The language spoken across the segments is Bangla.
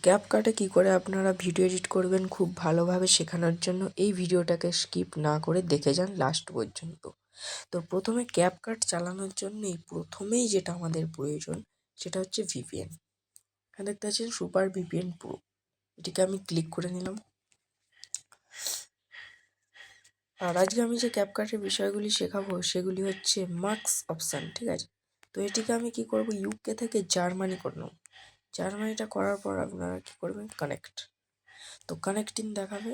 ক্যাপকাটে কী করে আপনারা ভিডিও এডিট করবেন খুব ভালোভাবে শেখানোর জন্য এই ভিডিওটাকে স্কিপ না করে দেখে যান লাস্ট পর্যন্ত। তো প্রথমে ক্যাপকাট চালানোর জন্যই প্রথমেই যেটা আমাদের প্রয়োজন সেটা হচ্ছে ভিপিএন। এখানে দেখতে পাচ্ছেন সুপার ভিপিএন প্রো, এটিকে আমি ক্লিক করে নিলাম। আর আজকে আমি যে ক্যাপকাটের বিষয়গুলি শেখাবো সেগুলি হচ্ছে মার্কস অপশান, ঠিক আছে। তো এটিকে আমি কি করব, ইউকে থেকে জার্মানি করে নেব। জার্মানিটা করার পর আপনারা কী করবেন, কানেক্ট। তো কানেক্টিং দেখাবে,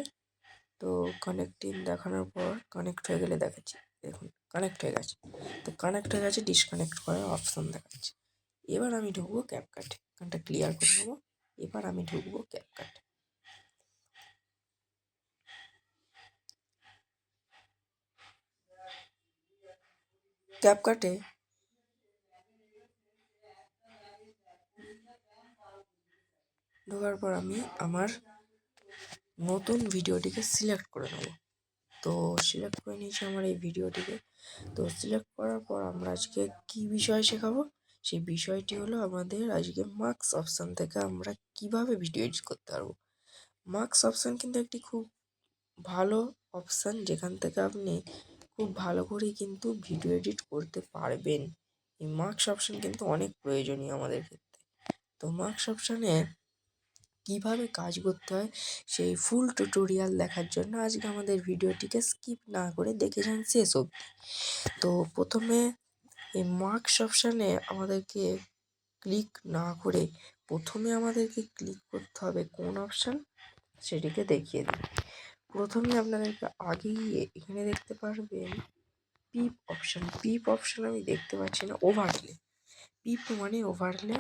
তো কানেক্টিং দেখানোর পর কানেক্ট হয়ে গেলে দেখাচ্ছি, দেখুন কানেক্ট হয়ে গেছে। তো কানেক্ট হয়ে গেছে, ডিসকানেক্ট করার অপশান দেখাচ্ছে। এবার আমি ঢুকবো ক্যাপকাটে, এখানটা ক্লিয়ার করে নেবো। এবার আমি ঢুকবো ক্যাপকাট। ক্যাপকাটে ঢোকার পর আমি আমার নতুন ভিডিওটিকে সিলেক্ট করে নেব। তো সিলেক্ট করে নিয়েছি আমার এই ভিডিওটিকে। তো সিলেক্ট করার পর আমরা আজকে কী বিষয় শেখাবো, সেই বিষয়টি হলো আমাদের আজকে মার্কস অপশান থেকে আমরা কিভাবে ভিডিও এডিট করতে পারবো। মার্কস অপশান কিন্তু একটি খুব ভালো অপশান, যেখান থেকে আপনি খুব ভালো করেই কিন্তু ভিডিও এডিট করতে পারবেন। এই মার্কস অপশান কিন্তু অনেক প্রয়োজনীয় আমাদের ক্ষেত্রে। তো মার্কস অপশানে কীভাবে কাজ করতে হয় সেই ফুল টিউটোরিয়াল দেখার জন্য আজকে আমাদের ভিডিওটিকে স্কিপ না করে দেখে যান শেষ অবধি। তো প্রথমে এই মার্কস অপশানে আমাদেরকে ক্লিক না করে প্রথমে আমাদেরকে ক্লিক করতে হবে কোন অপশান, সেটিকে দেখিয়ে দিই। প্রথমে আপনাদেরকে আগে গিয়ে এখানে দেখতে পারবেন পিপ অপশান। পিপ অপশান আমি দেখতে পাচ্ছি না, ওভারলে। পিপ মানে ওভারলে।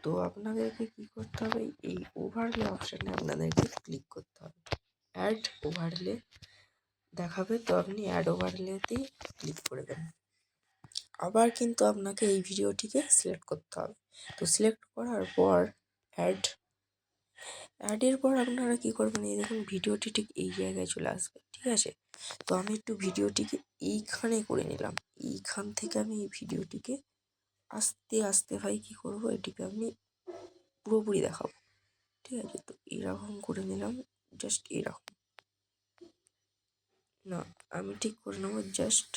তো আপনাদেরকে কী করতে হবে, এই ওভারলে অপশানে আপনাদেরকে ক্লিক করতে হবে। অ্যাড ওভারলে দেখাবে, তো আপনি অ্যাড ওভারলেতেই ক্লিক করে দেবেন। আবার কিন্তু আপনাকে এই ভিডিওটিকে সিলেক্ট করতে হবে। তো সিলেক্ট করার পর অ্যাডের পর আপনারা কী করবেন, এই দেখুন ভিডিওটি ঠিক এই জায়গায় চলে আসবে, ঠিক আছে। তো আমি একটু ভিডিওটিকে এইখানে করে নিলাম। এইখান থেকে আমি এই ভিডিওটিকে আস্তে আস্তে ভাই কী করবো, এটিকে আমি পুরোপুরি দেখাবো, ঠিক আছে। তো এরকম করে নিলাম, জাস্ট এরকম না, আমি ঠিক করে নেবো জাস্ট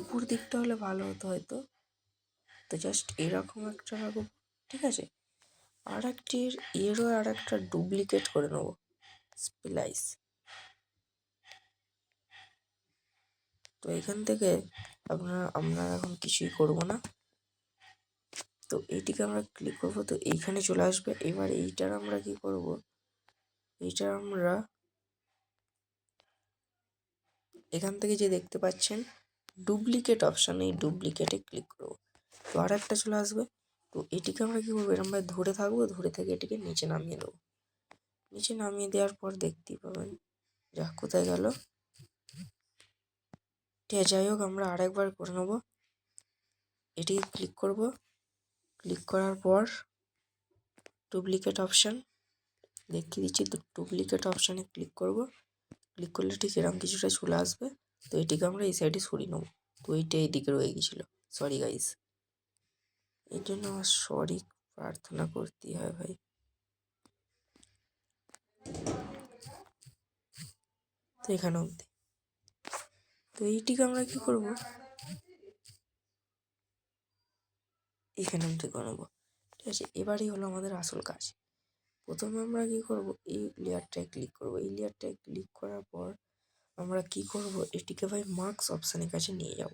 উপর দিকটা হলে ভালো হতো হয়তো। তো জাস্ট এরকম একটা রাখবো, ঠিক আছে। আর একটির এরও আর একটা ডুপ্লিকেট করে নেবো, স্প্লাইস। তো এখান থেকে আমরা এখন কিছুই করব না। তো এইটিকে আমরা ক্লিক করব, তো এইখানে চলে আসবে। এবার এইটার আমরা কি করব, এইটার আমরা এখান থেকে যে দেখতে পাচ্ছেন ডুপ্লিকেট অপশান, এই ডুপ্লিকেটে ক্লিক করব। তো আর একটা চলে আসবে। তো এটিকে আমরা কী করবো, আমরা ধরে থাকবো, ধরে থেকে এটিকে নিচে নামিয়ে দেবো। নিচে নামিয়ে দেওয়ার পর দেখতেই পাবেন যা কোথায় গেল। ঠিক আছে, যাই হোক আমরা আরেকবার করে নেবো। এটিকে ক্লিক করব, ক্লিক করার পর ডুপ্লিকেট অপশান দেখিয়ে দিচ্ছি। তো ডুপ্লিকেট অপশানে ক্লিক করব, ক্লিক করলে ঠিক এরকম কিছুটা চলে আসবে। তো এটিকে আমরা এই সাইডে সরিয়ে নেবো। তো এইটা এইদিকে রয়ে গেছিলো, সরি গাইস। এর জন্য আমার সরি প্রার্থনা করতেই হয় ভাই। তো এখানে অবধি। তো এইটিকে আমরা কি করব, এখানে অবধি করবো, ঠিক আছে। এবারই হলো আমাদের আসল কাজ। প্রথমে আমরা কি করব, এই লেয়ারটায় ক্লিক করব। এই লেয়ারটায় ক্লিক করার পর আমরা কি করব, এটিকে ভাই মার্কস অপশানের কাছে নিয়ে যাব।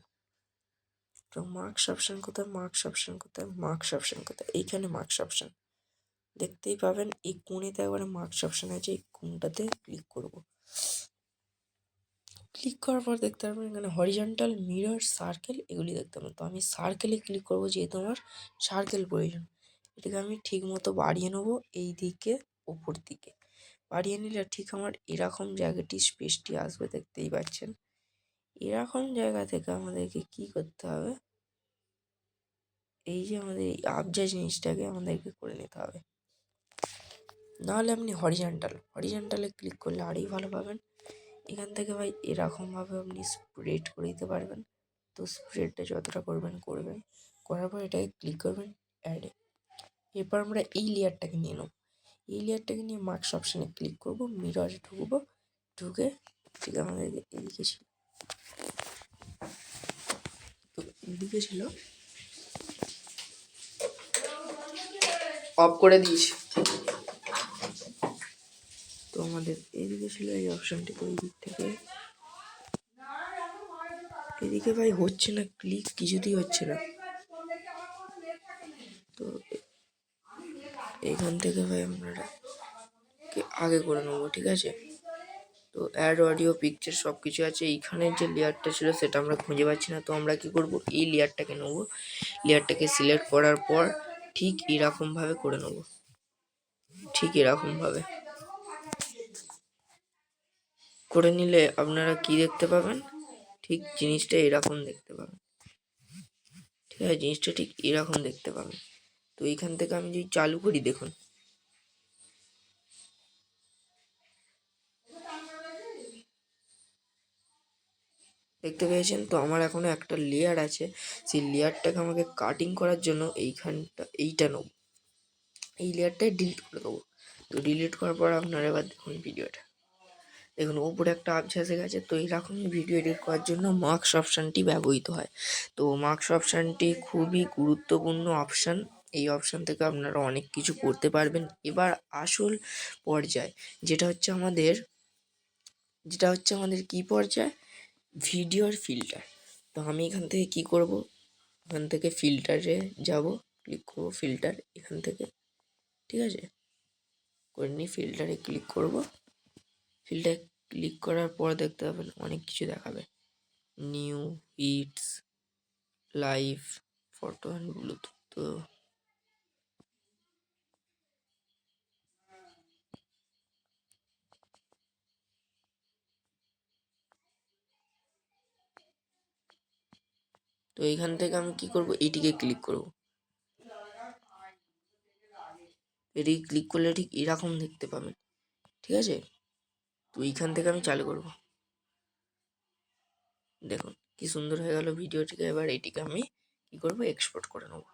তো মার্কস অপশান কোথায়, মার্কস অপশান কোথায়, মার্কস অপশান কোথায়, এইখানে মার্কস অপশান দেখতেই পাবেন। এই কোণেতে একবারে মার্কস অপশান আছে, এই কোণটাতে ক্লিক করব। ক্লিক করার পর দেখতে পারবেন এখানে হরিজন্টাল, মিরর, সার্কেল এগুলি দেখতে পাবেন। তো আমি সার্কেলে ক্লিক করব, যেহেতু আমার সার্কেল প্রয়োজন। এটাকে আমি ঠিক মতো বাড়িয়ে নেবো, এই দিকে ওপর দিকে বাড়িয়ে নিলে ঠিক আমার এরকম জায়গাটি স্পেসটি আসবে, দেখতেই পাচ্ছেন। এরকম জায়গা থেকে আমাদেরকে কি করতে হবে, এই যে আমাদের এই আবজা জিনিসটাকে আমাদেরকে করে নিতে হবে। নাহলে আপনি হরিজন্টালে ক্লিক করলে আরই ভালো পাবেন। এখান থেকে ভাই এরকমভাবে আপনি স্প্রেড করে দিতে পারবেন। তো স্প্রেডটা যতটা করবেন করার পর এটাকে ক্লিক করবেন অ্যাডে। এরপর আমরা এই লেয়ারটাকে নিয়ে নেব। এই লেয়ারটাকে নিয়ে মার্কস অপশানে ক্লিক করব, মিররে ঢুকবো, ঢুকে ঠিক আমাদের এদিকে ছিল, তো এদিকে ছিল, অফ করে দিয়েছি। তো আমাদের এইদিকে ছিল এই অপশানটি, তো এই দিক থেকে এদিকে ভাই হচ্ছে না ক্লিক, কিছুতেই হচ্ছে না। তো এইখান থেকে ভাই আপনারা আগে করে নেবো, ঠিক আছে। তো অ্যাড অডিও পিকচার সব কিছু আছে। এইখানের যে লেয়ারটা ছিল সেটা আমরা খুঁজে পাচ্ছি না, তো আমরা কি করব, এই লেয়ারটাকে নেবো। লেয়ারটাকে সিলেক্ট করার পর ঠিক এরকমভাবে করে নেবো, ঠিক এরকমভাবে করে নিলে আপনারা কি দেখতে পাবেন, ঠিক জিনিসটা এরকম দেখতে পাবেন, ঠিক আছে। জিনিসটা ঠিক এরকম দেখতে পাবেন। তো এইখান থেকে আমি যদি চালু করি, দেখুন দেখতে পেয়েছেন। তো আমার এখনো একটা লেয়ার আছে, সেই লেয়ারটাকে আমাকে কাটিং করার জন্য এইটা নেব, এই লেয়ারটাই ডিলিট করে দেবো। তো ডিলিট করার পর আপনারা এবার দেখুন ভিডিওটা, দেখুন ওপরে একটা আবছা এসে গেছে। তো এইরকমই ভিডিও এডিট করার জন্য মার্কস অপশানটি ব্যবহৃত হয়। তো মার্কস অপশানটি খুবই গুরুত্বপূর্ণ অপশান, এই অপশান থেকে আপনারা অনেক কিছু করতে পারবেন। এবার আসল পর্যায় যেটা হচ্ছে আমাদের কি পর্যায়, ভিডিওর ফিল্টার। তো আমি এখান থেকে কি করব, এখান থেকে ফিল্টারে যাব, ক্লিক করব ফিল্টার, এখান থেকে ঠিক আছে করে নিই, ফিল্টারে ক্লিক করব। ফিল্টারে ক্লিক করার পর দেখতে পাবেন অনেক কিছু দেখাবে, new, hits, live, photo and Bluetooth. তো এইখান থেকে আমি কি করব, এইটিকে ক্লিক করব। এটিকে ক্লিক করলে ঠিক এরকম দেখতে পাবেন, ঠিক আছে। তো এইখান থেকে আমি চালু করব, দেখুন কি সুন্দর হয়ে গেল ভিডিওটিকে। এবার এটিকে আমি কি করব, এক্সপোর্ট করে নেব।